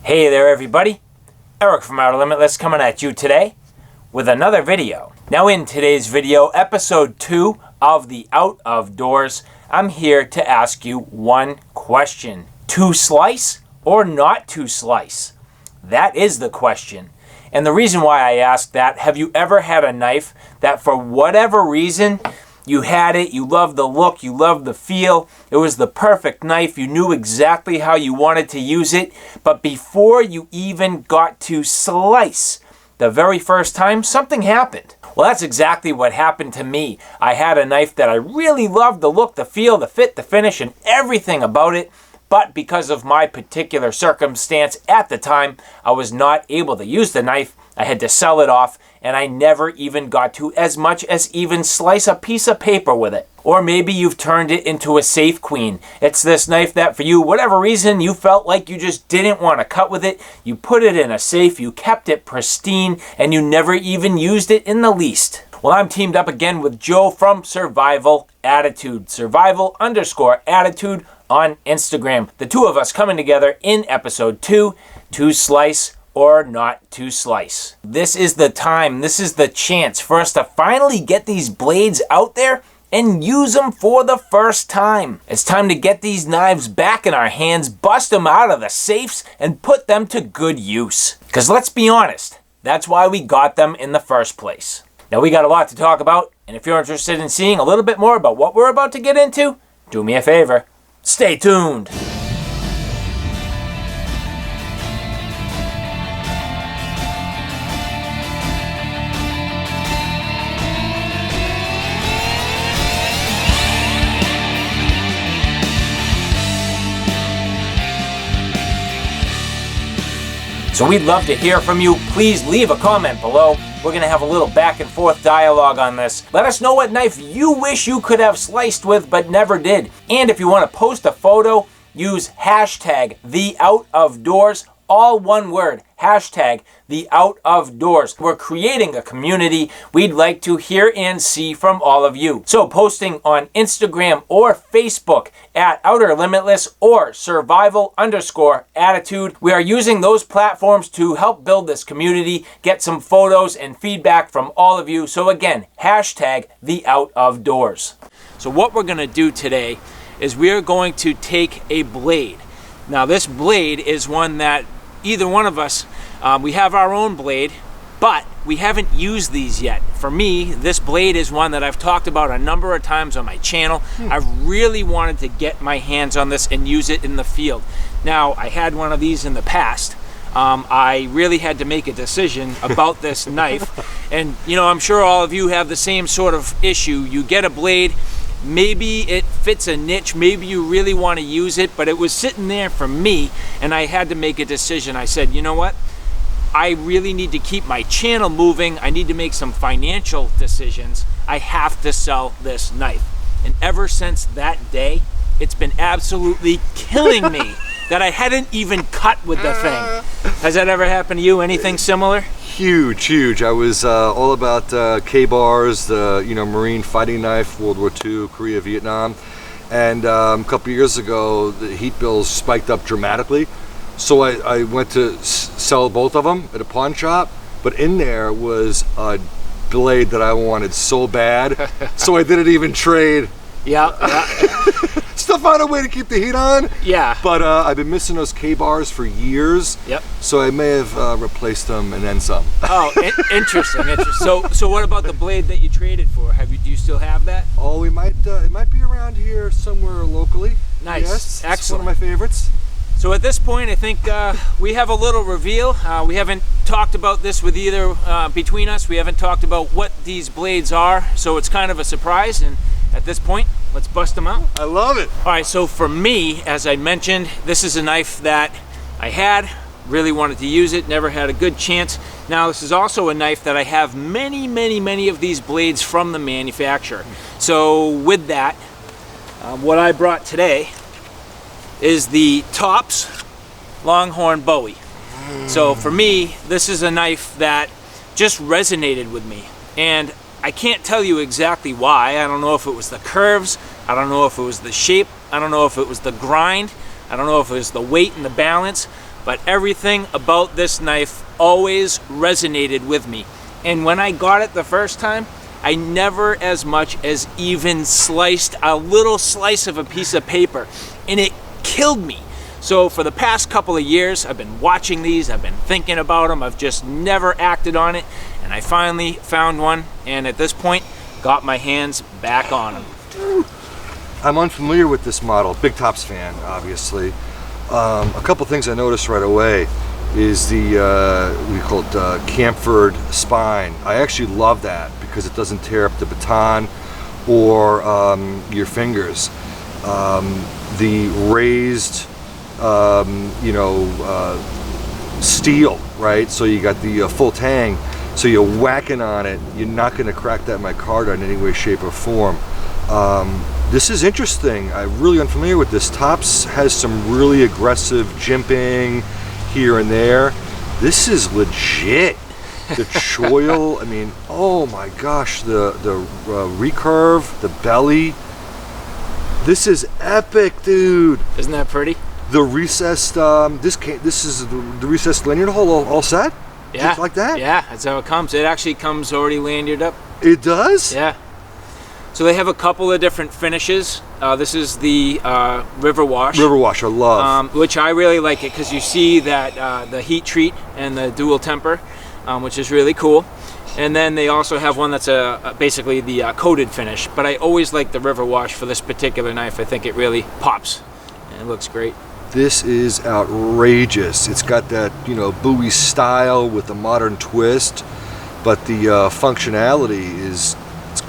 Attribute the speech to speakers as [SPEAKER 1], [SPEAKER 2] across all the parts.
[SPEAKER 1] Hey there everybody, Eric from Outer Limitless coming at you today with another video. Now in today's video, episode 2 of the Out of Doors, I'm here to ask you one question. To slice or not to slice? That is the question. And the reason why I ask that, have you ever had a knife that for whatever reason, you had it, you loved the look, you loved the feel, it was the perfect knife, you knew exactly how you wanted to use it, but before you even got to slice the very first time, something happened. Well, that's exactly what happened to me. I had a knife that I really loved the look, the feel, the fit, the finish, and everything about it, but because of my particular circumstance at the time, I was not able to use the knife. I had to sell it off, and I never even got to as much as even slice a piece of paper with it. Or maybe you've turned it into a safe queen. It's this knife that for you, whatever reason, you felt like you just didn't want to cut with it. You put it in a safe, you kept it pristine, and you never even used it in the least. Well, I'm teamed up again with Joe from Survival Attitude. Survival_attitude on Instagram. The two of us coming together in episode 2 to slice or not to slice. This is the time, this is the chance for us to finally get these blades out there and use them for the first time. It's time to get these knives back in our hands, bust them out of the safes, and put them to good use. Because let's be honest, that's why we got them in the first place. Now we got a lot to talk about, and if you're interested in seeing a little bit more about what we're about to get into, do me a favor, stay tuned. So we'd love to hear from you. Please leave a comment below. We're going to have a little back and forth dialogue on this. Let us know what knife you wish you could have sliced with but never did. And if you want to post a photo, use hashtag #TheOutOfDoors, all one word, hashtag #TheOutOfDoors. We're creating a community. We'd like to hear and see from all of you. So posting on Instagram or Facebook at Outer Limitless or Survival_attitude. We are using those platforms to help build this community, get some photos and feedback from all of you. So again, hashtag #TheOutOfDoors. So what we're going to do today is we are going to take a blade. Now this blade is one that either one of us, we have our own blade, but we haven't used these yet. For me, this blade is one that I've talked about a number of times on my channel. I've really wanted to get my hands on this and use it in the field. Now, I had one of these in the past. I really had to make a decision about this knife. And you know, I'm sure all of you have the same sort of issue. You get a blade, maybe it fits a niche, maybe you really want to use it, but it was sitting there for me and I had to make a decision. I said, you know what? I really need to keep my channel moving. I need to make some financial decisions. I have to sell this knife. And ever since that day, it's been absolutely killing me that I hadn't even cut with the thing. Has that ever happened to you? Anything similar?
[SPEAKER 2] Huge. I was all about K-bars, the Marine fighting knife, World War II, Korea, Vietnam, and a couple years ago the heat bills spiked up dramatically. So I went to sell both of them at a pawn shop, but in there was a blade that I wanted so bad, so I didn't even trade.
[SPEAKER 1] Yeah.
[SPEAKER 2] Still found a way to keep the heat on.
[SPEAKER 1] Yeah.
[SPEAKER 2] But I've been missing those K-bars for years.
[SPEAKER 1] Yep.
[SPEAKER 2] So I may have replaced them and then some.
[SPEAKER 1] Oh, interesting. So what about the blade that you traded for? Do you still have that?
[SPEAKER 2] Oh, we might. It might be around here somewhere locally.
[SPEAKER 1] Nice.
[SPEAKER 2] Yes,
[SPEAKER 1] Excellent.
[SPEAKER 2] It's one of my favorites.
[SPEAKER 1] So at this point, I think we have a little reveal. We haven't talked about this with either between us. We haven't talked about what these blades are, so it's kind of a surprise. And at this point, let's bust them out.
[SPEAKER 2] I love it.
[SPEAKER 1] All right, so for me, as I mentioned, this is a knife that I had, really wanted to use it, never had a good chance. Now, this is also a knife that I have many of these blades from the manufacturer. So with that, what I brought today is the Tops Longhorn Bowie. So for me, this is a knife that just resonated with me. And I can't tell you exactly why. I don't know if it was the curves, I don't know if it was the shape, I don't know if it was the grind, I don't know if it was the weight and the balance, but everything about this knife always resonated with me. And when I got it the first time, I never as much as even sliced a little slice of a piece of paper, and it killed me. So for the past couple of years, I've been watching these, I've been thinking about them, I've just never acted on it, and I finally found one, and at this point, got my hands back on them.
[SPEAKER 2] I'm unfamiliar with this model, Big Tops fan, obviously. A couple things I noticed right away is the, we call it chamfered spine. I actually love that because it doesn't tear up the baton or your fingers. The raised, you know, steel, right? So you got the full tang, so you're whacking on it. You're not going to crack that micarta in any way, shape, or form. This is interesting. I'm really unfamiliar with this. Tops has some really aggressive jimping here and there. This is legit. The choil, I mean, oh my gosh, the recurve, the belly. This is epic, dude.
[SPEAKER 1] Isn't that pretty?
[SPEAKER 2] The recessed, this is the recessed lanyard hole all set?
[SPEAKER 1] Yeah.
[SPEAKER 2] Just like that?
[SPEAKER 1] Yeah, that's how it comes. It actually comes already lanyarded up.
[SPEAKER 2] It does?
[SPEAKER 1] Yeah. So they have a couple of different finishes. This is the River Wash.
[SPEAKER 2] River Wash, I love.
[SPEAKER 1] Which I really like it because you see that the heat treat and the dual temper, which is really cool. And then they also have one that's basically the coated finish. But I always like the River Wash for this particular knife. I think it really pops and it looks great.
[SPEAKER 2] This is outrageous. It's got that, you know, Bowie style with a modern twist, but the functionality is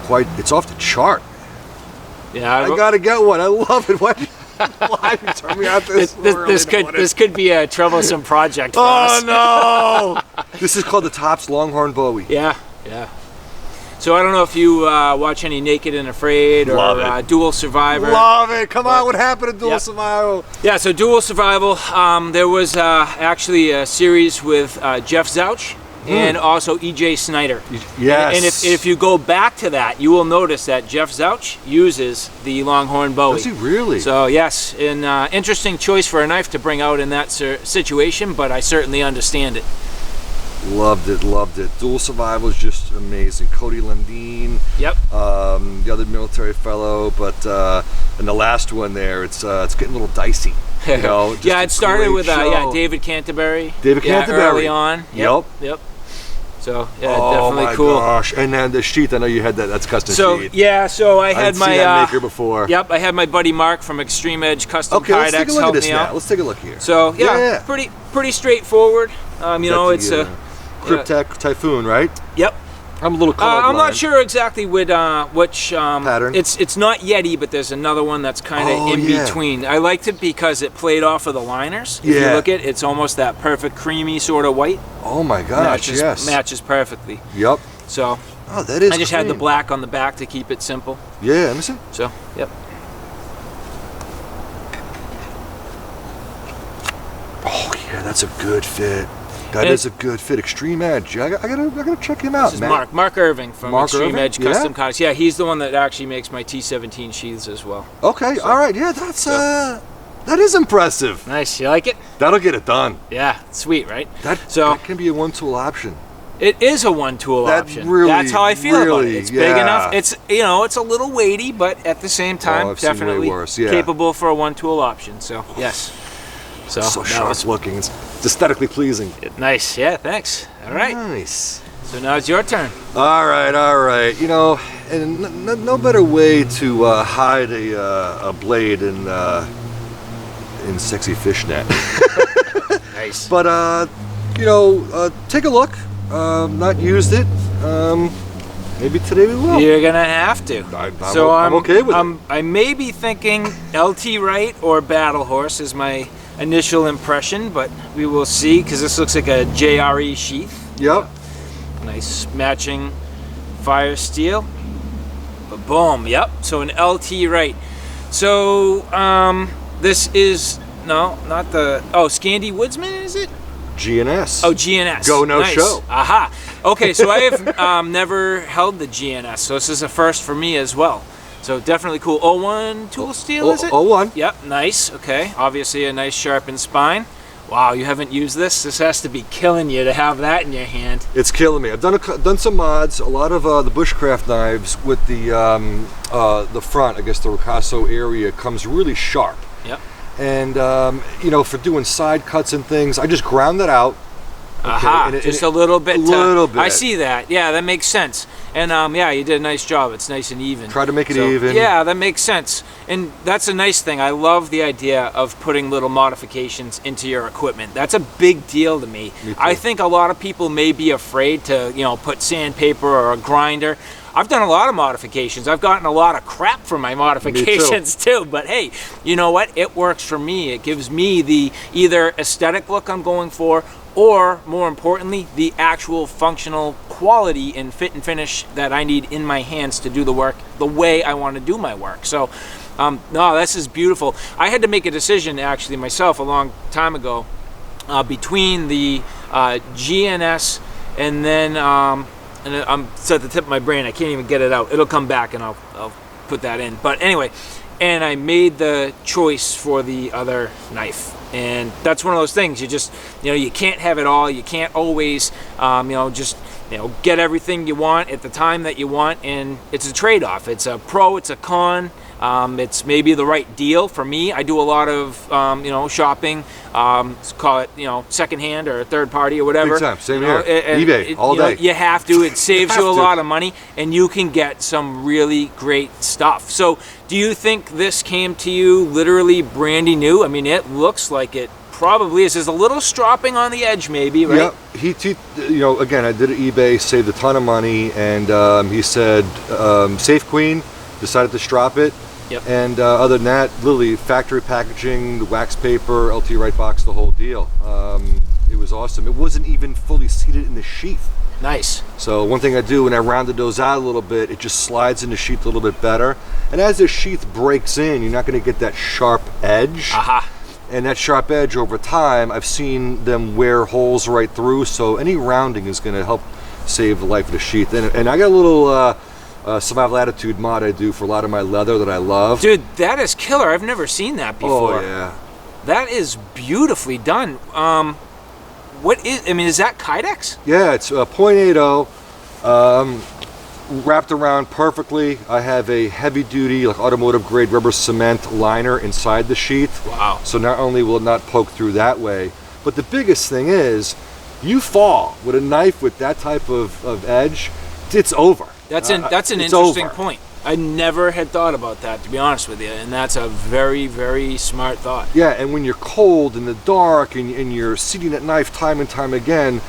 [SPEAKER 2] it's off the chart.
[SPEAKER 1] Yeah,
[SPEAKER 2] I gotta get one. I love it. Why you turn me out
[SPEAKER 1] this could be a troublesome project for us.
[SPEAKER 2] Oh no! This is called the Tops Longhorn Bowie.
[SPEAKER 1] Yeah, yeah. So I don't know if you watch any Naked and Afraid or Dual Survivor.
[SPEAKER 2] Love it. Come on, what happened to Dual Survival?
[SPEAKER 1] Yeah, so Dual Survival, there was actually a series with Jeff Zouch and also E.J. Snyder.
[SPEAKER 2] Yes.
[SPEAKER 1] And if you go back to that, you will notice that Jeff Zouch uses the Longhorn Bowie.
[SPEAKER 2] Does he really?
[SPEAKER 1] So yes, an interesting choice for a knife to bring out in that situation, but I certainly understand it.
[SPEAKER 2] Loved it, loved it. Dual Survival is just amazing. Cody Lemdine.
[SPEAKER 1] Yep.
[SPEAKER 2] The other military fellow, but and the last one there, it's getting a little dicey. You know, just
[SPEAKER 1] yeah, it started with
[SPEAKER 2] David
[SPEAKER 1] Canterbury.
[SPEAKER 2] Canterbury
[SPEAKER 1] early on.
[SPEAKER 2] Yep.
[SPEAKER 1] So yeah,
[SPEAKER 2] oh
[SPEAKER 1] definitely cool.
[SPEAKER 2] Oh my gosh! And then the sheath, I know you had that. That's custom sheath.
[SPEAKER 1] Yeah, so I had my
[SPEAKER 2] seen that maker before.
[SPEAKER 1] Yep, I had my buddy Mark from Extreme Edge Custom Kydex help me out.
[SPEAKER 2] Let's take a look here.
[SPEAKER 1] So yeah, pretty straightforte. You know, it's a
[SPEAKER 2] Cryptek Typhoon, right?
[SPEAKER 1] Yep.
[SPEAKER 2] I'm a little colorblind.
[SPEAKER 1] I'm not sure exactly which
[SPEAKER 2] pattern.
[SPEAKER 1] It's not Yeti, but there's another one that's kind of in between. I liked it because it played off of the liners. If you look at it, it's almost that perfect creamy sort of white.
[SPEAKER 2] Oh my gosh!
[SPEAKER 1] Matches perfectly.
[SPEAKER 2] Yep.
[SPEAKER 1] So.
[SPEAKER 2] Oh, that is.
[SPEAKER 1] I just had the black on the back to keep it simple.
[SPEAKER 2] Yeah, let me see.
[SPEAKER 1] So, yep.
[SPEAKER 2] Oh yeah, that's a good fit. That is a good fit. Extreme Edge. I gotta check him out.
[SPEAKER 1] This is Mark Irving from Extreme Edge Custom Kydex. Yeah, he's the one that actually makes my T17 sheaths as well.
[SPEAKER 2] Okay, all right. Yeah, that's that is impressive.
[SPEAKER 1] Nice. You like it?
[SPEAKER 2] That'll get it done.
[SPEAKER 1] Yeah, sweet, right?
[SPEAKER 2] That can be a one-tool option.
[SPEAKER 1] It is a one-tool option.
[SPEAKER 2] Really,
[SPEAKER 1] that's how I feel about it. It's big enough.
[SPEAKER 2] It's
[SPEAKER 1] it's a little weighty, but at the same time, definitely capable for a one-tool option. So yes.
[SPEAKER 2] So sharp looking. It's aesthetically pleasing.
[SPEAKER 1] Nice. Yeah, thanks. All right.
[SPEAKER 2] Nice.
[SPEAKER 1] So now it's your turn.
[SPEAKER 2] All right. You know, and no better way to hide a blade in sexy fishnet.
[SPEAKER 1] Nice.
[SPEAKER 2] But you know, take a look. Not used it. Maybe today we will.
[SPEAKER 1] You're gonna have to.
[SPEAKER 2] I'm okay with it.
[SPEAKER 1] I may be thinking LT Wright or Battle Horse is my initial impression, but we will see because this looks like a JRE sheath.
[SPEAKER 2] Yep.
[SPEAKER 1] Nice matching fire steel. But boom. Yep. So an LT Wright. So this is not the Scandi Woodsman, is it?
[SPEAKER 2] GNS.
[SPEAKER 1] Oh, GNS.
[SPEAKER 2] Go no show.
[SPEAKER 1] Aha. Okay, so I have never held the GNS, so this is a first for me as well. So definitely cool. 01 tool steel, is it?
[SPEAKER 2] 01.
[SPEAKER 1] Yep, nice. Okay, obviously a nice sharpened spine. Wow, you haven't used this? This has to be killing you to have that in your hand.
[SPEAKER 2] It's killing me. I've done some mods. A lot of the bushcraft knives with the front, I guess the ricasso area, comes really sharp.
[SPEAKER 1] Yep.
[SPEAKER 2] And you know, for doing side cuts and things, I just ground that out. Okay,
[SPEAKER 1] Aha, just a little bit.
[SPEAKER 2] A little bit.
[SPEAKER 1] I see that. Yeah, that makes sense. And yeah, you did a nice job. It's nice and even.
[SPEAKER 2] Try to make it even.
[SPEAKER 1] Yeah, that makes sense. And that's a nice thing. I love the idea of putting little modifications into your equipment. That's a big deal to me.
[SPEAKER 2] Me too.
[SPEAKER 1] I think a lot of people may be afraid to, you know, put sandpaper or a grinder. I've done a lot of modifications. I've gotten a lot of crap for my modifications too. But hey, you know what? It works for me. It gives me the either aesthetic look I'm going for, or more importantly, the actual functional quality and fit and finish that I need in my hands to do the work the way I want to do my work. So no, this is beautiful. I had to make a decision actually myself a long time ago between the GNS and then I'm it's at the tip of my brain. I can't even get it out. It'll come back and I'll put that in. But anyway, and I made the choice for the other knife. And that's one of those things, you just, you know, you can't have it all. You can't always, you know, just, you know, get everything you want at the time that you want. And it's a trade-off. It's a pro, it's a con. It's maybe the right deal for me. I do a lot of, you know, shopping, let's call it, you know, secondhand or third party or whatever.
[SPEAKER 2] Big time, same here. eBay, all day.
[SPEAKER 1] You have to. It saves you a lot of money, and you can get some really great stuff. So do you think this came to you literally brandy new? I mean, it looks like it probably is. There's a little stropping on the edge maybe, right?
[SPEAKER 2] Yeah, he you know, again, I did it eBay, saved a ton of money, and he said, Safe Queen, decided to strop it.
[SPEAKER 1] Yep.
[SPEAKER 2] And other than that, literally factory packaging, the wax paper, LT Wright box, the whole deal. It was awesome. It wasn't even fully seated in the sheath.
[SPEAKER 1] Nice.
[SPEAKER 2] So one thing I do when I rounded those out a little bit, it just slides in the sheath a little bit better. And as the sheath breaks in, you're not going to get that sharp edge.
[SPEAKER 1] Aha.
[SPEAKER 2] And that sharp edge over time, I've seen them wear holes right through. So any rounding is going to help save the life of the sheath. And I got a little Survival Attitude mod I do for a lot of my leather that I love.
[SPEAKER 1] Dude, that is killer. I've never seen that before.
[SPEAKER 2] Oh yeah.
[SPEAKER 1] That is beautifully done. What is, I mean, is that Kydex?
[SPEAKER 2] Yeah, it's .80, wrapped around perfectly. I have a heavy duty, like automotive grade rubber cement liner inside the sheath.
[SPEAKER 1] Wow.
[SPEAKER 2] So not only will it not poke through that way, but the biggest thing is, you fall with a knife with that type of edge, it's over.
[SPEAKER 1] That's an interesting point. I never had thought about that, to be honest with you, and that's a very, very smart thought.
[SPEAKER 2] Yeah, and when you're cold in the dark and you're seating that knife time and time again,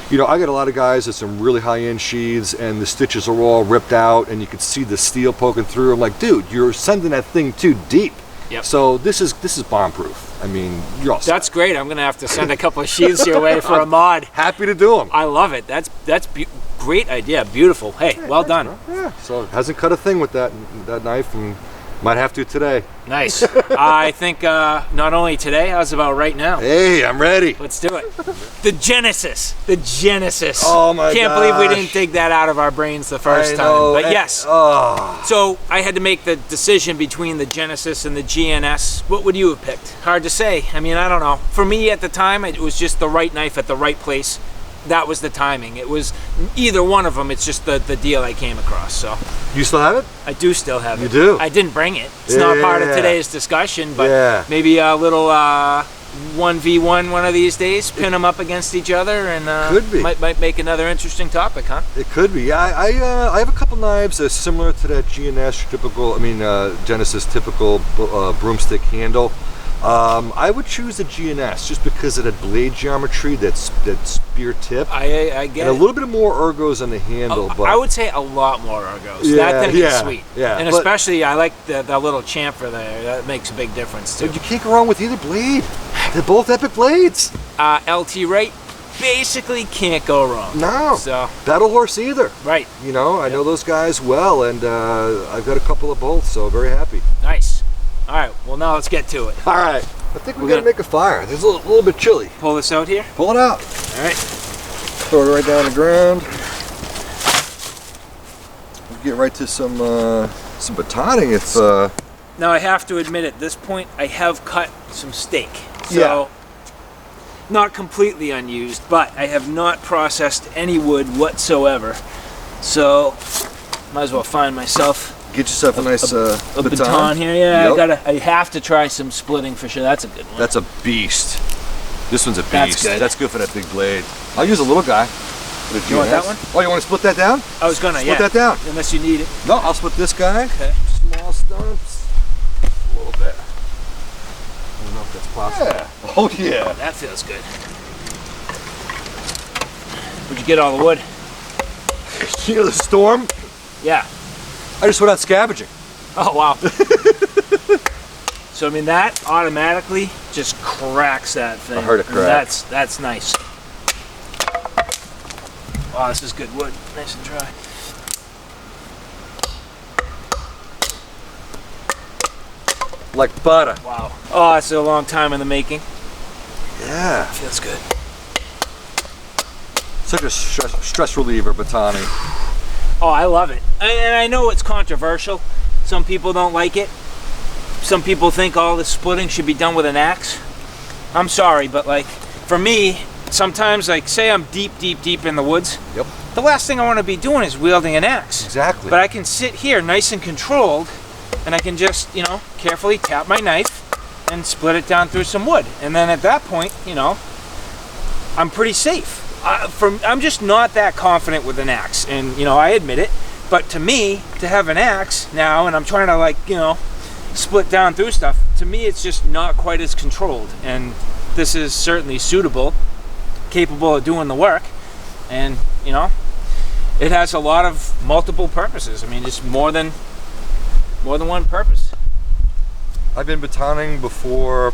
[SPEAKER 2] you know, I got a lot of guys with some really high-end sheaths and the stitches are all ripped out and you can see the steel poking through. I'm like, dude, you're sending that thing too deep.
[SPEAKER 1] Yep.
[SPEAKER 2] So this is bomb-proof. I mean, you're all set.
[SPEAKER 1] That's great. I'm going to have to send a couple of sheaths your way for a mod.
[SPEAKER 2] Happy to do them.
[SPEAKER 1] I love it. That's great idea. Beautiful. Hey,
[SPEAKER 2] Yeah,
[SPEAKER 1] well
[SPEAKER 2] thanks,
[SPEAKER 1] done.
[SPEAKER 2] bro. Yeah. So hasn't cut a thing with that knife, and might have to today.
[SPEAKER 1] Nice. I think not only today, how's about right now?
[SPEAKER 2] Hey, I'm ready.
[SPEAKER 1] Let's do it. The Genesis. The Genesis.
[SPEAKER 2] Oh my
[SPEAKER 1] Can't believe we
[SPEAKER 2] gosh.
[SPEAKER 1] didn't take that out of our brains the first
[SPEAKER 2] I know.
[SPEAKER 1] time. But yes.
[SPEAKER 2] Oh.
[SPEAKER 1] So I had to make the decision between the Genesis and the GNS. What would you have picked? Hard to say. I mean, I don't know. For me at the time, it was just the right knife at the right place. That was the timing. It was either one of them. It's just the deal I came across. So
[SPEAKER 2] You still have it?
[SPEAKER 1] I do still have it.
[SPEAKER 2] You do?
[SPEAKER 1] I didn't bring it. It's not part of today's discussion, but
[SPEAKER 2] Yeah.
[SPEAKER 1] maybe a little 1v1 one of these days. Pin them up against each other, and
[SPEAKER 2] Could be.
[SPEAKER 1] might make another interesting topic, huh?
[SPEAKER 2] It could be. Yeah, I have a couple knives that's similar to that GNS typical. I mean, Genesis typical broomstick handle. I would choose the GNS just because of that blade geometry, that spear tip,
[SPEAKER 1] I get
[SPEAKER 2] and a
[SPEAKER 1] it.
[SPEAKER 2] little bit more ergos on the handle. But
[SPEAKER 1] I would say a lot more ergos.
[SPEAKER 2] Yeah,
[SPEAKER 1] That thing is
[SPEAKER 2] yeah,
[SPEAKER 1] sweet.
[SPEAKER 2] yeah,
[SPEAKER 1] And
[SPEAKER 2] but-
[SPEAKER 1] especially, I like the little chamfer there. That makes a big difference, too.
[SPEAKER 2] But you can't go wrong with either blade. They're both epic blades.
[SPEAKER 1] LT Wright, basically can't go wrong.
[SPEAKER 2] No.
[SPEAKER 1] So,
[SPEAKER 2] Battle Horse either.
[SPEAKER 1] right.
[SPEAKER 2] You know, I know those guys well, and I've got a couple of both, so very happy.
[SPEAKER 1] Nice. All right, well, now let's get to it.
[SPEAKER 2] All right. I think we're
[SPEAKER 1] We're
[SPEAKER 2] gonna
[SPEAKER 1] gonna-
[SPEAKER 2] make a fire. It's a little bit chilly.
[SPEAKER 1] Pull this out here.
[SPEAKER 2] Pull it out.
[SPEAKER 1] All right.
[SPEAKER 2] Throw it right down the ground. We'll get right to some batoning if
[SPEAKER 1] Now, I have to admit, at this point, I have cut some steak. So,
[SPEAKER 2] Yeah.
[SPEAKER 1] not completely unused, but I have not processed any wood whatsoever. So might as well find myself
[SPEAKER 2] Get yourself a nice
[SPEAKER 1] a baton here. Yeah,
[SPEAKER 2] Yep.
[SPEAKER 1] I have to try some splitting for sure. That's a good one.
[SPEAKER 2] That's a beast. This one's a beast.
[SPEAKER 1] That's good.
[SPEAKER 2] That's good for that big blade. I'll use a little guy.
[SPEAKER 1] You want that one?
[SPEAKER 2] Oh, you want to split that down?
[SPEAKER 1] I was gonna,
[SPEAKER 2] split that down.
[SPEAKER 1] Unless you need it.
[SPEAKER 2] No, I'll split this guy.
[SPEAKER 1] Okay.
[SPEAKER 2] Small stumps. A little bit. I don't know if that's possible. Yeah. Oh yeah.
[SPEAKER 1] That feels good. Where'd you get all the wood?
[SPEAKER 2] You know the storm?
[SPEAKER 1] Yeah.
[SPEAKER 2] I just went out scavenging.
[SPEAKER 1] Oh wow. So I mean that automatically just cracks that thing.
[SPEAKER 2] I heard it crack.
[SPEAKER 1] That's nice. Wow, this is good wood. Nice and dry.
[SPEAKER 2] Like butter.
[SPEAKER 1] Wow. Oh, it's a long time in the making.
[SPEAKER 2] Yeah.
[SPEAKER 1] Feels good.
[SPEAKER 2] Such a stress reliever, batoning.
[SPEAKER 1] Oh, I love it. And I know it's controversial. Some people don't like it. Some people think all this splitting should be done with an axe. I'm sorry, but like, for me, sometimes, like, say I'm deep in the woods.
[SPEAKER 2] Yep.
[SPEAKER 1] The last thing I want to be doing is wielding an axe.
[SPEAKER 2] Exactly.
[SPEAKER 1] But I can sit here nice and controlled, and I can just, you know, carefully tap my knife and split it down through some wood. And then at that point, you know, I'm pretty safe. I'm just not that confident with an axe, and you know, I admit it. But to me, to have an axe now, and I'm trying to, like, you know, split down through stuff, to me it's just not quite as controlled. And this is certainly suitable, capable of doing the work, and you know, it has a lot of multiple purposes. I mean, it's more than one purpose.
[SPEAKER 2] I've been batoning before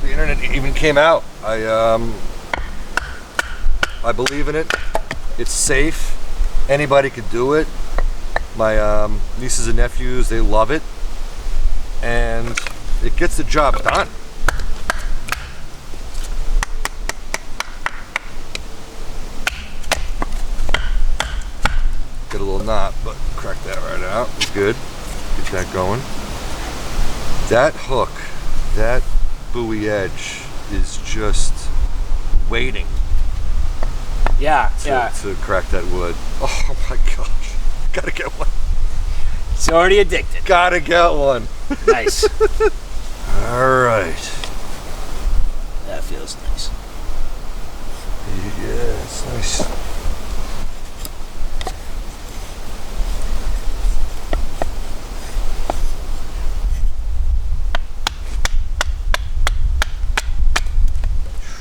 [SPEAKER 2] the internet even came out. I believe in it. It's safe. Anybody could do it. My nieces and nephews, they love it. And it gets the job done. Get a little knot, but crack that right out. It's good. Get that going. That hook, that Bowie edge is just waiting.
[SPEAKER 1] Yeah,
[SPEAKER 2] to crack that wood. Oh my gosh. Gotta get one.
[SPEAKER 1] It's already addicted.
[SPEAKER 2] Gotta get one.
[SPEAKER 1] Nice.
[SPEAKER 2] Alright.
[SPEAKER 1] That feels nice.
[SPEAKER 2] Yeah, it's nice.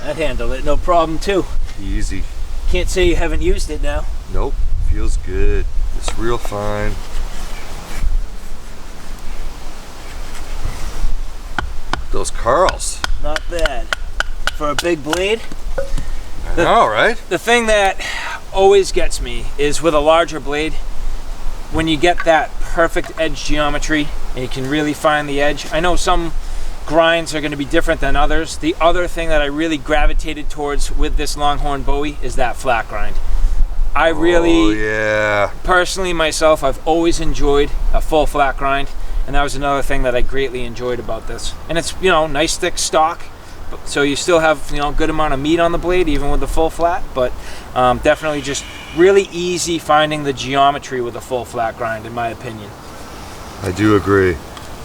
[SPEAKER 1] That handled it, no problem too.
[SPEAKER 2] Easy.
[SPEAKER 1] Can't say you haven't used it now.
[SPEAKER 2] Nope. Feels good. It's real fine. Those curls.
[SPEAKER 1] Not bad. For a big blade.
[SPEAKER 2] I know, right?
[SPEAKER 1] The thing that always gets me is with a larger blade, when you get that perfect edge geometry and you can really find the edge. I know some grinds are going to be different than others. The other thing that I really gravitated towards with this Longhorn Bowie is that flat grind. I really, personally myself, I've always enjoyed a full flat grind, and that was another thing that I greatly enjoyed about this. And it's, you know, nice thick stock, so you still have, you know, a good amount of meat on the blade even with the full flat, but definitely just really easy finding the geometry with a full flat grind, in my opinion.
[SPEAKER 2] I do agree.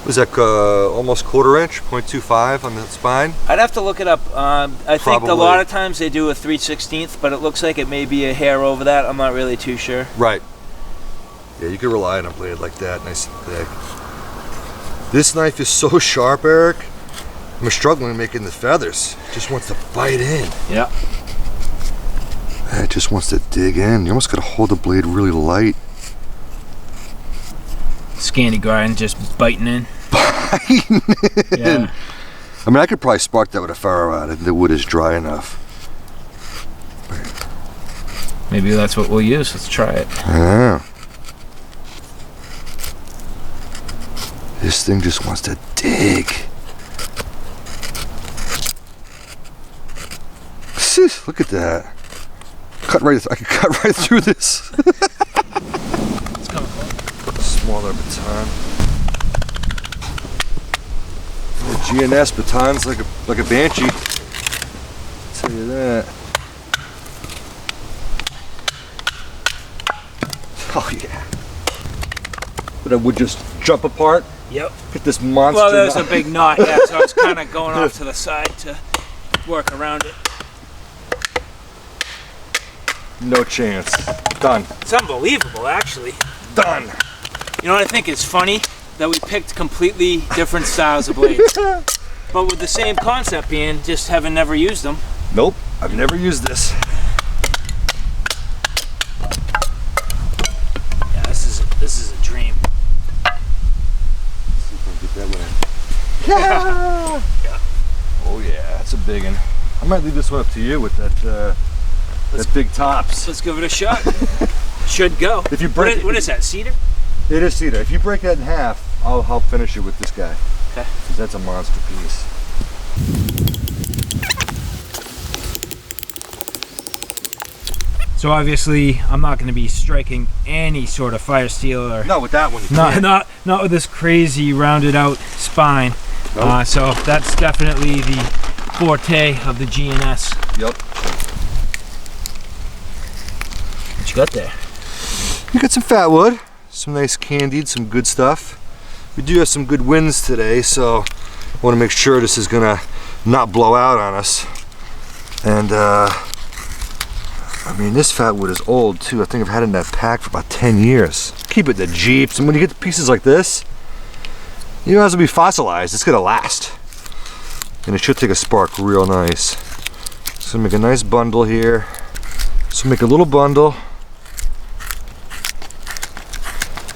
[SPEAKER 2] Was that almost 1/4 inch, 0.25 on the spine?
[SPEAKER 1] I'd have to look it up. I think a lot of times they do a 3/16, but it looks like it may be a hair over that. I'm not really too sure.
[SPEAKER 2] Right. Yeah, you can rely on a blade like that, nice and thick. This knife is so sharp, Eric. I'm struggling making the feathers. It just wants to bite in.
[SPEAKER 1] Yeah.
[SPEAKER 2] It just wants to dig in. You almost got to hold the blade really light.
[SPEAKER 1] Scanty grind, just biting in.
[SPEAKER 2] Biting in.
[SPEAKER 1] Yeah.
[SPEAKER 2] I mean, I could probably spark that with a ferro rod if the wood is dry enough.
[SPEAKER 1] Maybe that's what we'll use. Let's try it.
[SPEAKER 2] Yeah. This thing just wants to dig. Look at that. I could cut right through this.
[SPEAKER 1] It's coming close.
[SPEAKER 2] Smaller baton. The GNS baton's like a banshee. I'll tell Look at that. Oh yeah. But I would just jump apart.
[SPEAKER 1] Yep.
[SPEAKER 2] Get this monster.
[SPEAKER 1] Well, there's a big knot, yeah, so I was kind of going off to the side to work around it.
[SPEAKER 2] No chance. Done.
[SPEAKER 1] It's unbelievable, actually.
[SPEAKER 2] Done.
[SPEAKER 1] You know what I think is funny? That we picked completely different styles of blades. But with the same concept being just having never used them.
[SPEAKER 2] Nope, I've never used this.
[SPEAKER 1] Yeah, this is a dream.
[SPEAKER 2] Let's see if I can get that one in. Yeah.
[SPEAKER 1] Yeah.
[SPEAKER 2] Oh yeah, that's a big one. I might leave this one up to you with that big tops.
[SPEAKER 1] Let's give it a shot. Should go.
[SPEAKER 2] If you break
[SPEAKER 1] what is that, cedar?
[SPEAKER 2] It is cedar. If you break that in half, I'll help finish it with this guy.
[SPEAKER 1] Okay.
[SPEAKER 2] Because that's a monster piece.
[SPEAKER 1] So obviously, I'm not going to be striking any sort of fire steel or
[SPEAKER 2] No, with that one.
[SPEAKER 1] not with this crazy rounded out spine.
[SPEAKER 2] Nope.
[SPEAKER 1] So that's definitely the forte of the GNS.
[SPEAKER 2] Yep.
[SPEAKER 1] What you got there?
[SPEAKER 2] You got some fat wood, some nice candied, some good stuff. We do have some good winds today, so I want to make sure this is gonna not blow out on us. And I mean, this fat wood is old too. I think I've had it in that pack for about 10 years. Keep it in the Jeeps, and when you get pieces like this, you know, it has to be fossilized. It's gonna last, and it should take a spark real nice. So make a nice bundle here. So make a little bundle,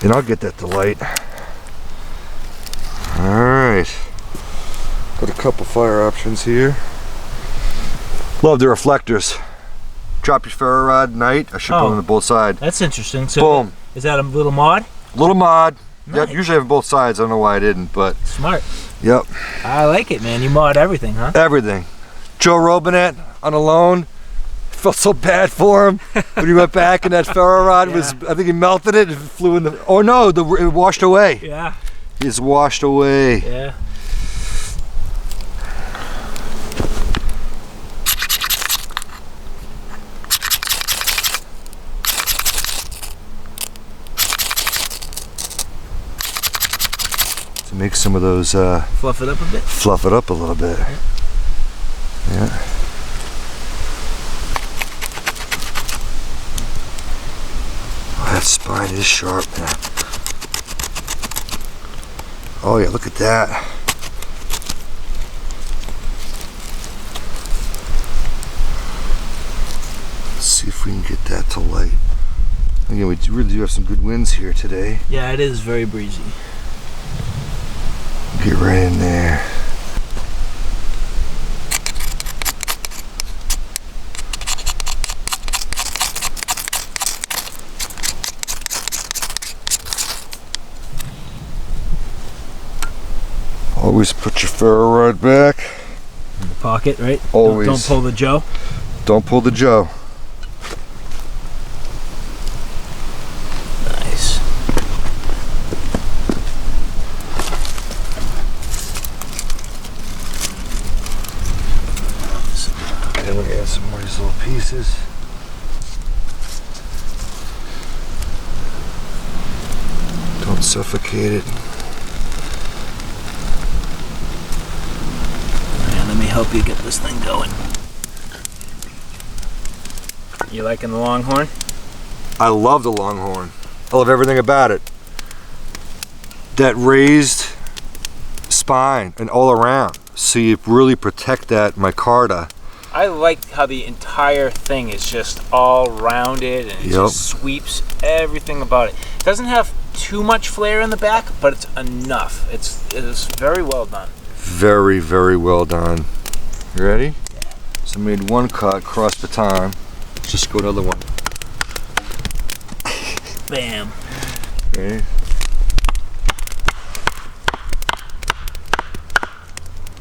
[SPEAKER 2] and I'll get that to light. Alright, got a couple fire options here. Love the reflectors. Drop your ferro rod night, I should put them on both sides.
[SPEAKER 1] That's interesting. So
[SPEAKER 2] boom.
[SPEAKER 1] Is that a little mod?
[SPEAKER 2] Little mod.
[SPEAKER 1] Nice.
[SPEAKER 2] Yep, usually I have both sides. I don't know why I didn't, but
[SPEAKER 1] Smart.
[SPEAKER 2] yep.
[SPEAKER 1] I like it, man. You mod everything, huh?
[SPEAKER 2] Everything. Joe Robinet on a loan. Felt so bad for him when he went back and that ferro rod was, I think he melted it and flew in the, oh no, it washed away.
[SPEAKER 1] Yeah.
[SPEAKER 2] It's washed away.
[SPEAKER 1] Yeah.
[SPEAKER 2] To make some of those,
[SPEAKER 1] Fluff it up a bit.
[SPEAKER 2] fluff it up a little bit. Yeah. Oh, that spine is sharp, man. Oh yeah, look at that. Let's see if we can get that to light. Again, we really do have some good winds here today.
[SPEAKER 1] Yeah, it is very breezy.
[SPEAKER 2] Get right in there. Always put your ferro rod back.
[SPEAKER 1] In the pocket, right?
[SPEAKER 2] Always.
[SPEAKER 1] Don't pull the Joe.
[SPEAKER 2] Don't pull the Joe.
[SPEAKER 1] Nice.
[SPEAKER 2] Okay, let me add some more of these little pieces. Don't suffocate it.
[SPEAKER 1] Man, let me help you get this thing going. You liking the Longhorn?
[SPEAKER 2] I love the Longhorn. I love everything about it. That raised spine and all around. So you really protect that micarta.
[SPEAKER 1] I like how the entire thing is just all rounded and it just sweeps everything about it. It doesn't have too much flare in the back, but it's enough. It's very well done.
[SPEAKER 2] Very, very well done. You ready? Yeah. So I made one cut, cross baton. Let's just go another one.
[SPEAKER 1] Bam.
[SPEAKER 2] Okay.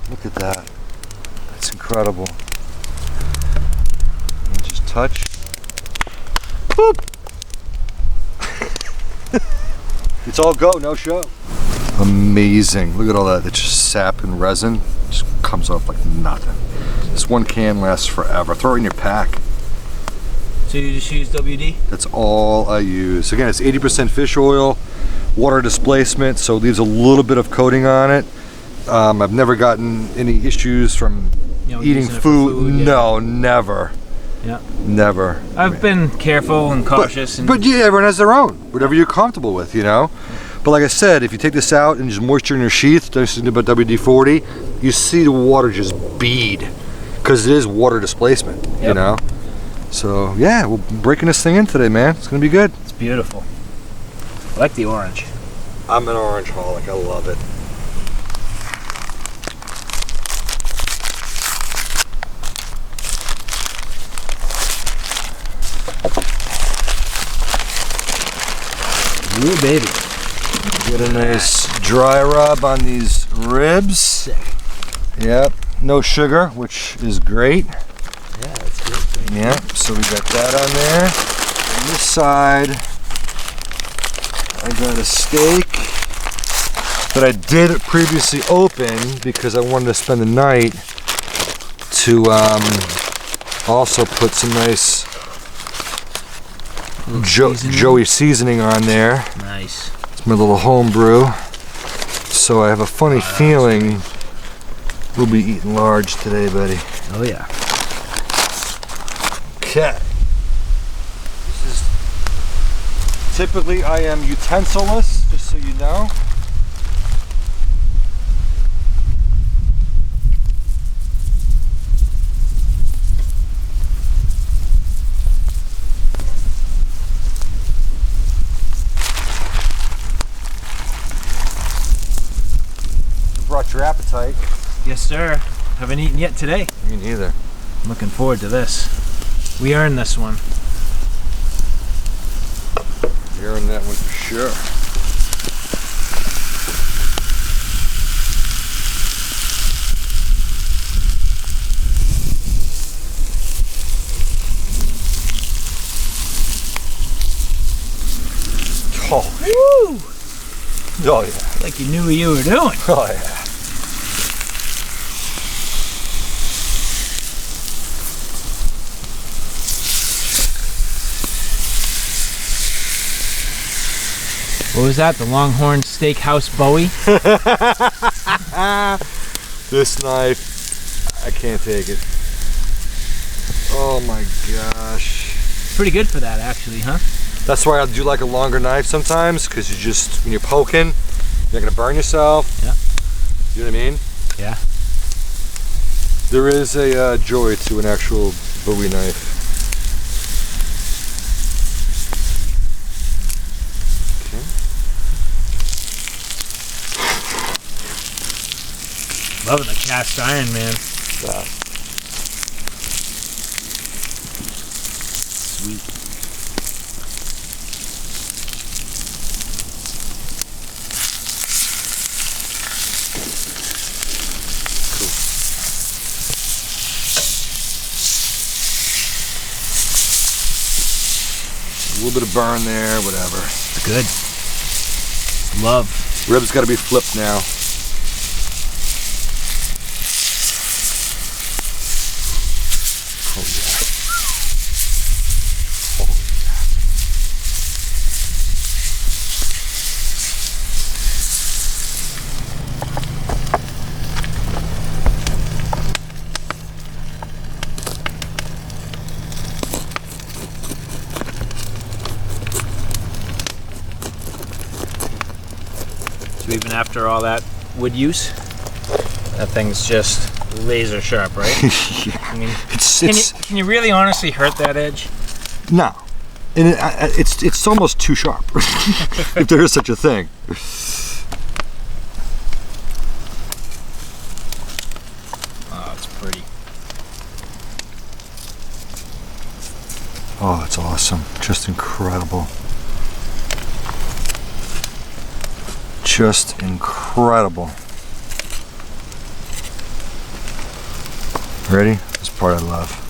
[SPEAKER 2] Look at that. That's incredible. And just touch. Boop. It's all go, no show. Amazing. Look at all that. It's just sap and resin. Just comes off like nothing. This one can lasts forever. Throw it in your pack.
[SPEAKER 1] So you just use WD?
[SPEAKER 2] That's all I use. Again, it's 80% fish oil, water displacement, so it leaves a little bit of coating on it. I've never gotten any issues from eating food.
[SPEAKER 1] Yeah.
[SPEAKER 2] No, never.
[SPEAKER 1] Yeah.
[SPEAKER 2] Never.
[SPEAKER 1] I've been careful and cautious.
[SPEAKER 2] But yeah, everyone has their own. Whatever you're comfortable with, you know? But like I said, if you take this out and just moisture in your sheath, don't think about WD-40, you see the water just bead. Because it is water displacement, you know? So yeah, we're breaking this thing in today, man. It's gonna be good.
[SPEAKER 1] It's beautiful. I like the orange.
[SPEAKER 2] I'm an orange holic. I love it.
[SPEAKER 1] Ooh, baby.
[SPEAKER 2] Get a nice dry rub on these ribs.
[SPEAKER 1] Sick.
[SPEAKER 2] Yep. No sugar, which is great.
[SPEAKER 1] Yeah, that's good.
[SPEAKER 2] Yeah, so we got that on there. On this side, I got a steak that I did previously open because I wanted to spend the night to also put some nice Joey seasoning on there.
[SPEAKER 1] Nice.
[SPEAKER 2] It's my little home brew. So I have a funny feeling we'll be eating large today, buddy.
[SPEAKER 1] Oh yeah.
[SPEAKER 2] Okay. This is typically I am utensil-less, just so you know. You brought your appetite.
[SPEAKER 1] Yes, sir. Haven't eaten yet today.
[SPEAKER 2] Me neither.
[SPEAKER 1] I'm looking forward to this. We earned this one.
[SPEAKER 2] You're in that one for sure. Oh,
[SPEAKER 1] Woo!
[SPEAKER 2] oh yeah.
[SPEAKER 1] Like you knew what you were doing.
[SPEAKER 2] Oh yeah.
[SPEAKER 1] What was that? The Longhorn Steakhouse Bowie?
[SPEAKER 2] This knife, I can't take it. Oh my gosh.
[SPEAKER 1] Pretty good for that, actually, huh?
[SPEAKER 2] That's why I do like a longer knife sometimes, because you just, when you're poking, you're not gonna burn yourself.
[SPEAKER 1] Yeah.
[SPEAKER 2] You know what I mean?
[SPEAKER 1] Yeah.
[SPEAKER 2] There is a joy to an actual Bowie knife.
[SPEAKER 1] Loving the cast iron, man. Sweet.
[SPEAKER 2] Cool. A little bit of burn there, whatever.
[SPEAKER 1] It's good. Love.
[SPEAKER 2] Ribs got to be flipped now.
[SPEAKER 1] So even after all that wood use, that thing's just laser sharp, right? I mean, can you really honestly hurt that edge?
[SPEAKER 2] No, and it's almost too sharp, if there is such a thing.
[SPEAKER 1] Oh, it's pretty.
[SPEAKER 2] Oh, it's awesome, just incredible. Just incredible. Ready? This part I love.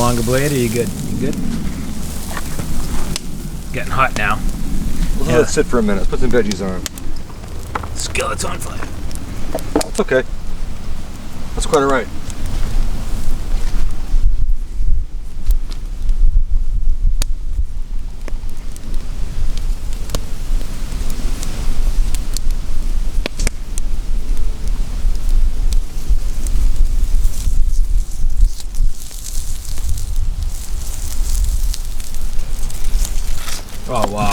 [SPEAKER 1] longer blade, or you good? You good? Getting hot now.
[SPEAKER 2] We'll let it sit for a minute. Let's put some veggies on.
[SPEAKER 1] Skillet's on fire.
[SPEAKER 2] It's okay. That's quite all right.
[SPEAKER 1] Oh, wow.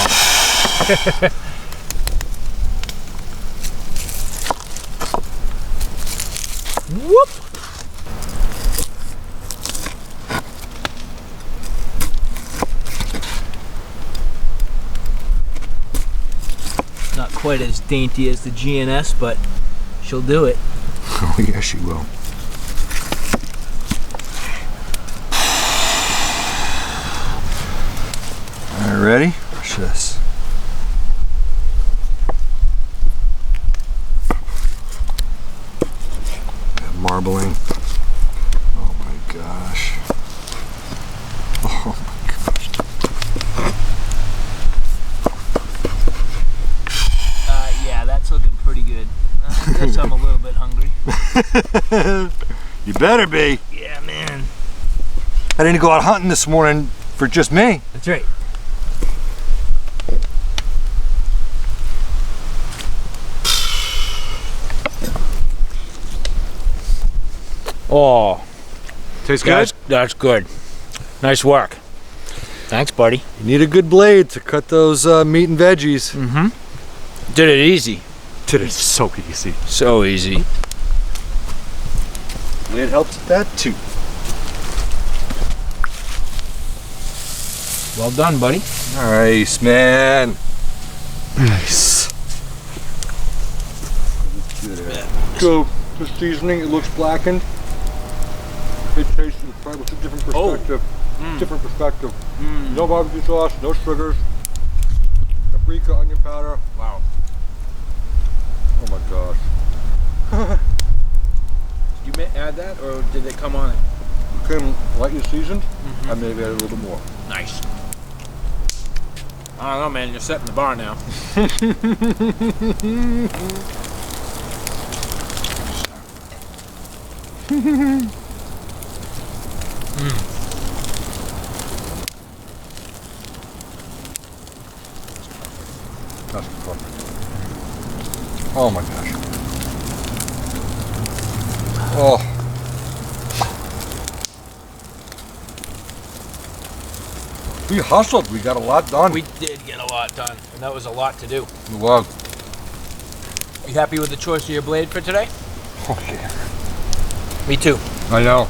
[SPEAKER 1] Whoop! Not quite as dainty as the GNS, but she'll do it.
[SPEAKER 2] Oh, yeah, she will. All right, ready? Watch this. Marbling. Oh my gosh. Oh my gosh.
[SPEAKER 1] Yeah, that's looking pretty good. I guess I'm a little bit hungry.
[SPEAKER 2] You better be.
[SPEAKER 1] Yeah, man.
[SPEAKER 2] I didn't go out hunting this morning for just me.
[SPEAKER 1] That's right. Oh,
[SPEAKER 2] Tastes good?
[SPEAKER 1] That's good. Nice work. Thanks, buddy.
[SPEAKER 2] You need a good blade to cut those meat and veggies.
[SPEAKER 1] Mm-hmm. Did it easy.
[SPEAKER 2] Did it so easy.
[SPEAKER 1] So easy.
[SPEAKER 2] Blade helps with that too.
[SPEAKER 1] Well done, buddy.
[SPEAKER 2] Nice, man. Nice. So, the seasoning, it looks blackened. It tastes probably with a different perspective. Different perspective. No barbecue sauce, no sugars. Paprika, onion powder. Wow. Oh my gosh.
[SPEAKER 1] Did you add that, or did it come on it?
[SPEAKER 2] It came lightly seasoned. I may have added a little bit more.
[SPEAKER 1] Nice. I don't know, man. You're setting the bar now.
[SPEAKER 2] That's perfect. Oh my gosh. Oh. We hustled. We got a lot done.
[SPEAKER 1] We did get a lot done, and that was a lot to do.
[SPEAKER 2] It was.
[SPEAKER 1] You happy with the choice of your blade for today?
[SPEAKER 2] Oh yeah.
[SPEAKER 1] Me too.
[SPEAKER 2] I know.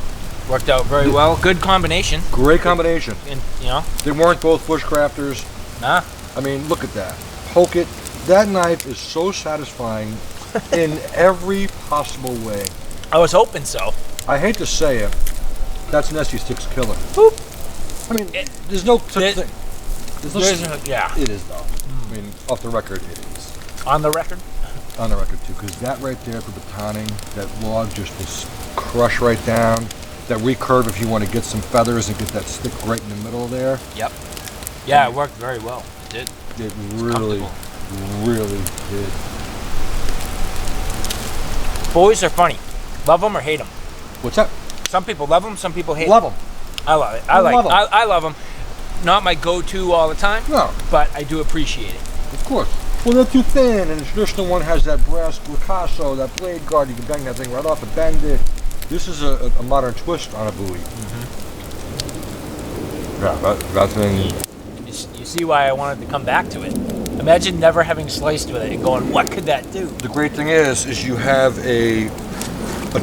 [SPEAKER 1] Worked out very well. Good combination.
[SPEAKER 2] Great combination.
[SPEAKER 1] And you know,
[SPEAKER 2] They weren't both bushcrafters.
[SPEAKER 1] nah.
[SPEAKER 2] I mean, look at that. Poke it. That knife is so satisfying in every possible way.
[SPEAKER 1] I was hoping so.
[SPEAKER 2] I hate to say it. That's an SC Sticks killer.
[SPEAKER 1] Boop.
[SPEAKER 2] I mean, there's no such thing.
[SPEAKER 1] Yeah.
[SPEAKER 2] It is though. I mean, off the record, it is.
[SPEAKER 1] On the record.
[SPEAKER 2] On the record too, because that right there for batoning, that log just will crush right down. That recurve if you want to get some feathers and get that stick right in the middle there.
[SPEAKER 1] Yep. Yeah, it worked very well. It did.
[SPEAKER 2] It really, really did.
[SPEAKER 1] Bowies are funny. Love them or hate them.
[SPEAKER 2] What's that?
[SPEAKER 1] Some people love them. Some people hate
[SPEAKER 2] Love
[SPEAKER 1] them.
[SPEAKER 2] them.
[SPEAKER 1] I love it.
[SPEAKER 2] I love 'em.
[SPEAKER 1] I love them. Not my go-to all the time,
[SPEAKER 2] No,
[SPEAKER 1] but I do appreciate it.
[SPEAKER 2] of course. Well, they're too thin, and the traditional one has that brass Picasso, that blade guard. You can bang that thing right off and bend it. This is a modern twist on a Bowie. Yeah, that thing.
[SPEAKER 1] You see why I wanted to come back to it. Imagine never having sliced with it and going, what could that do?
[SPEAKER 2] The great thing is you have a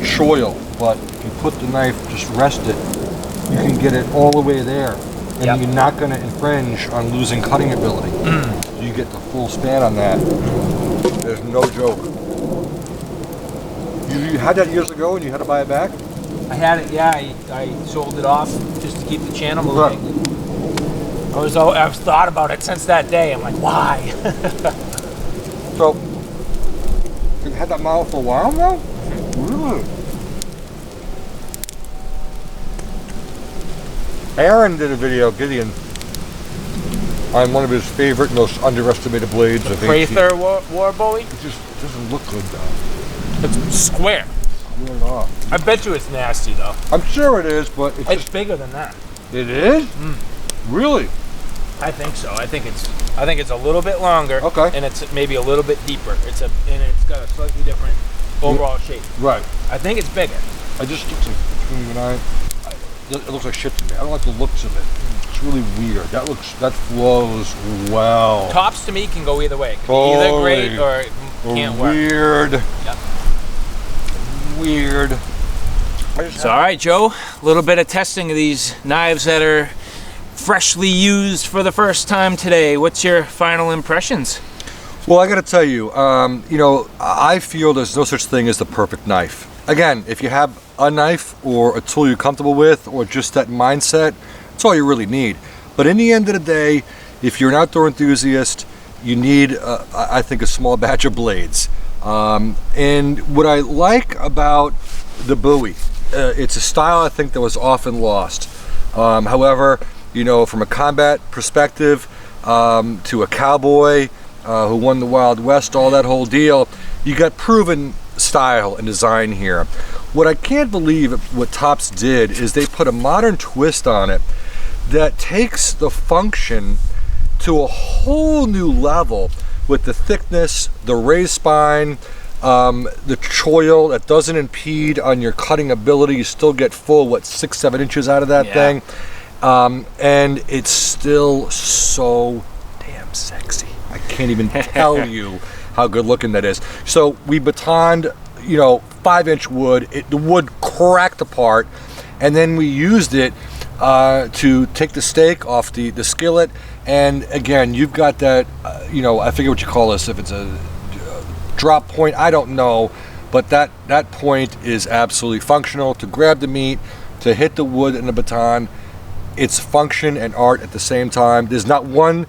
[SPEAKER 2] choil, but if you put the knife, just rest it, you can get it all the way there, and
[SPEAKER 1] Yep.
[SPEAKER 2] you're not going to infringe on losing cutting ability. So you get the full span on that. There's no joke. You had that years ago, and you had to buy it back.
[SPEAKER 1] I had it, yeah, I sold it off just to keep the channel moving. I've thought about it since that day. I'm like, why?
[SPEAKER 2] So you've had that model for a while now. Really? Aaron did a video, Gideon, on one of his favorite, most underestimated blades of
[SPEAKER 1] Prather War Bowie?
[SPEAKER 2] It just doesn't look good though.
[SPEAKER 1] It's square. I bet you it's nasty though.
[SPEAKER 2] I'm sure it is, but it's just
[SPEAKER 1] bigger than that.
[SPEAKER 2] It is? Really?
[SPEAKER 1] I think so. I think it's a little bit longer.
[SPEAKER 2] Okay.
[SPEAKER 1] And it's maybe a little bit deeper. It's got a slightly different overall shape.
[SPEAKER 2] Right.
[SPEAKER 1] I think it's bigger.
[SPEAKER 2] It just looks like between you and I, it looks like shit to me. I don't like the looks of it. It's really weird. That flows well.
[SPEAKER 1] Tops to me can go either way. It can be either great or can't work.
[SPEAKER 2] Weird.
[SPEAKER 1] Yep.
[SPEAKER 2] Weird.
[SPEAKER 1] So, all right, Joe, a little bit of testing of these knives that are freshly used for the first time today. What's your final impressions?
[SPEAKER 2] Well, I got to tell you, you know, I feel there's no such thing as the perfect knife. Again, if you have a knife or a tool you're comfortable with or just that mindset, that's all you really need. But in the end of the day, if you're an outdoor enthusiast, you need, I think, a small batch of blades. And what I like about the Bowie, it's a style I think that was often lost. However, you know, from a combat perspective, to a cowboy who won the Wild West, all that whole deal, you got proven style and design here. What I can't believe what Tops did is they put a modern twist on it that takes the function to a whole new level with the thickness, the raised spine, the choil that doesn't impede on your cutting ability. You still get full, what, 6-7 inches out of that thing. And it's still so damn sexy. I can't even tell you how good looking that is. So we batoned, you know, 5-inch wood. The wood cracked apart, and then we used it to take the steak off the skillet. And again, you've got that, you know, I forget what you call this, if it's a drop point, I don't know, but that point is absolutely functional to grab the meat, to hit the wood and the baton. It's function and art at the same time. There's not 1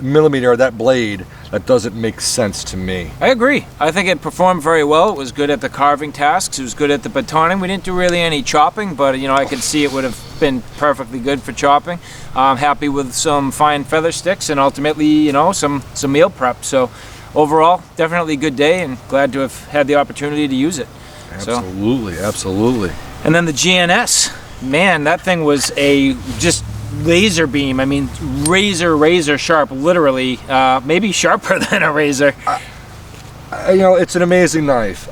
[SPEAKER 2] millimeter of that blade that doesn't make sense to me.
[SPEAKER 1] I agree. I think it performed very well. It was good at the carving tasks. It was good at the batoning. We didn't do really any chopping, but you know, I could see it would have been perfectly good for chopping. I'm happy with some fine feather sticks and ultimately, you know, some meal prep. So overall, definitely a good day and glad to have had the opportunity to use it.
[SPEAKER 2] Absolutely, absolutely.
[SPEAKER 1] And then the GNS, man, that thing was a just laser beam. I mean, razor sharp, literally, maybe sharper than a razor.
[SPEAKER 2] You know, it's an amazing knife.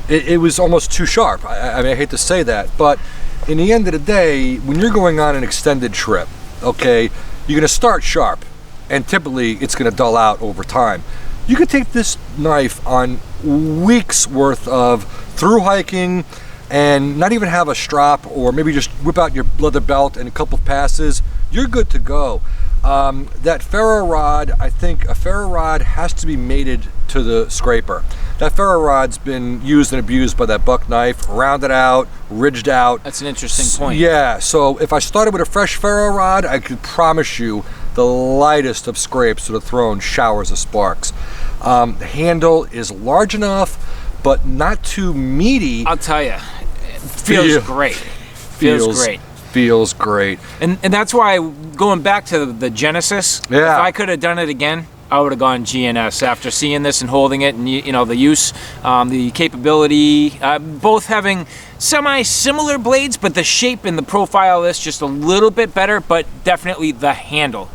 [SPEAKER 2] It was almost too sharp. I mean, I hate to say that, but in the end of the day, when you're going on an extended trip, okay, you're going to start sharp, and typically it's going to dull out over time. You could take this knife on weeks worth of through hiking and not even have a strap, or maybe just whip out your leather belt and a couple of passes, you're good to go. That ferro rod, I think a ferro rod has to be mated to the scraper. That ferro rod's been used and abused by that buck knife, rounded out, ridged out.
[SPEAKER 1] That's an interesting point.
[SPEAKER 2] Yeah, so if I started with a fresh ferro rod, I could promise you the lightest of scrapes would have thrown showers of sparks. The handle is large enough, but not too meaty.
[SPEAKER 1] I'll tell you, it feels great. Feels great.
[SPEAKER 2] Feels great.
[SPEAKER 1] And that's why, going back to the Genesis, if I could have done it again, I would have gone GNS after seeing this and holding it, and you know, the use, the capability, both having semi-similar blades, but the shape and the profile of this just a little bit better, but definitely the handle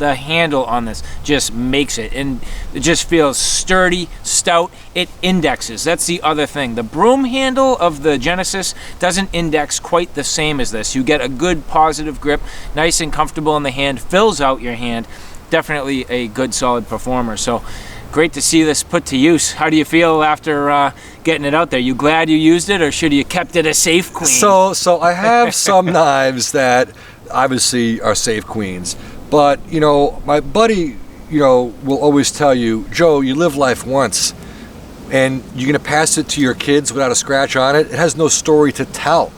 [SPEAKER 1] on this just makes it, and it just feels sturdy, stout. It indexes. That's the other thing. The broom handle of the Genesis doesn't index quite the same as this. You get a good positive grip, nice and comfortable in the hand, fills out your hand. Definitely a good solid performer. So great to see this put to use. How do you feel after getting it out there? You glad you used it, or should you kept it a safe queen?
[SPEAKER 2] So I have some knives that obviously are safe queens, but you know, my buddy, you know, will always tell you, Joe, you live life once, and you're gonna pass it to your kids without a scratch on it. It has no story to tell.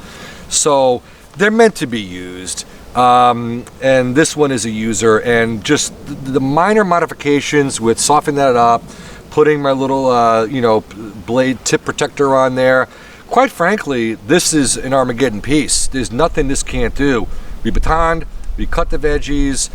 [SPEAKER 2] So they're meant to be used. And this one is a user, and just the minor modifications with softening that up, putting my little you know, blade tip protector on there. Quite frankly, this is an Armageddon piece. There's nothing this can't do. We batoned, we cut the veggies,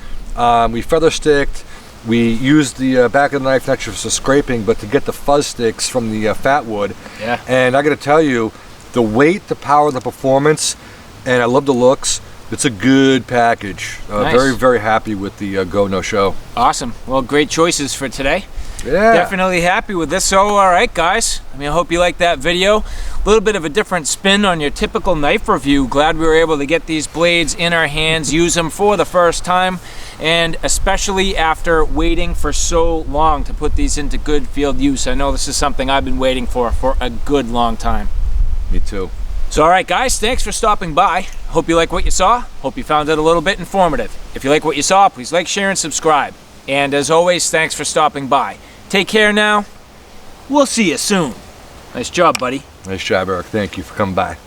[SPEAKER 2] we feather sticked, we used the back of the knife not just for scraping, but to get the fuzz sticks from the fat wood.
[SPEAKER 1] Yeah.
[SPEAKER 2] And I got to tell you, the weight, the power, the performance, and I love the looks. It's a good package.
[SPEAKER 1] Nice.
[SPEAKER 2] Very, very happy with the Go No Show.
[SPEAKER 1] Awesome. Well, great choices for today.
[SPEAKER 2] Yeah.
[SPEAKER 1] Definitely happy with this. So, all right, guys. I hope you liked that video. A little bit of a different spin on your typical knife review. Glad we were able to get these blades in our hands, use them for the first time, and especially after waiting for so long to put these into good field use. I know this is something I've been waiting for a good long time.
[SPEAKER 2] Me too.
[SPEAKER 1] So, all right, guys, thanks for stopping by. Hope you like what you saw. Hope you found it a little bit informative. If you like what you saw, please like, share, and subscribe. And as always, thanks for stopping by. Take care now. We'll see you soon. Nice job, buddy.
[SPEAKER 2] Nice job, Eric. Thank you for coming by.